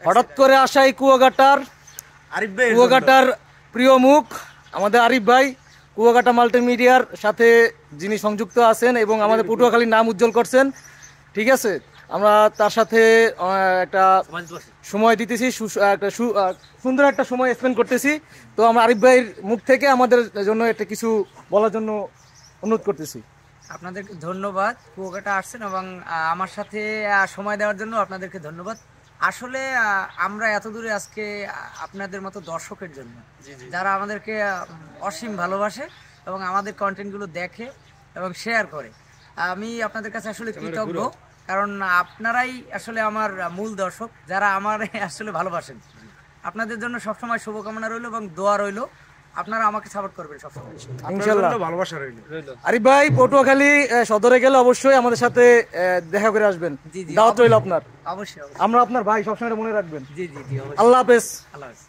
হঠাৎ করে আসা এই কুয়াকাটার প্রিয় মুখ আমাদের আরিফ ভাই, কুয়াকাটা মাল্টিমিডিয়ার সাথে যিনি সংযুক্ত আছেন এবং আমাদের পটুয়াখালীর নাম উজ্জ্বল করছেন। ঠিক আছে, আমরা তার সাথে একটা সময় দিতেছি, সুন্দর একটা সময় স্পেন্ড করতেছি। তো আমরা আরিফ ভাইয়ের মুখ থেকে আমাদের জন্য একটা কিছু বলার জন্য অনুরোধ করতেছি। আপনাদেরকে ধন্যবাদ, কুয়াকাটা আসছেন এবং আমার সাথে সময় দেওয়ার জন্য আপনাদেরকে ধন্যবাদ। আসলে আমরা এত দূরে আজকে আপনাদের মতো দর্শকের জন্য, যারা আমাদেরকে অসীম ভালোবাসে এবং আমাদের কন্টেন্টগুলো দেখে এবং শেয়ার করে। আমি আপনাদের কাছে আসলে কৃতজ্ঞ, কারণ আপনারাই আসলে আমার মূল দর্শক, যারা আমার আসলে ভালোবাসেন। আপনাদের জন্য সবসময় শুভকামনা রইল এবং দোয়া রইল, আপনারা আমাকে সাপোর্ট করবেন সবসময় ইনশাআল্লাহ। ভালোবাসা রইল। আরিফ ভাই পটুয়াখালী সদরে গেলে অবশ্যই আমাদের সাথে দেখা করে আসবেন, দাওয়াত রইল আপনার। অবশ্যই, আমরা আপনার ভাই, সবসময় মনে রাখবেন। জি জি জি, আল্লাহ হাফেজ। আল্লাহ হাফেজ।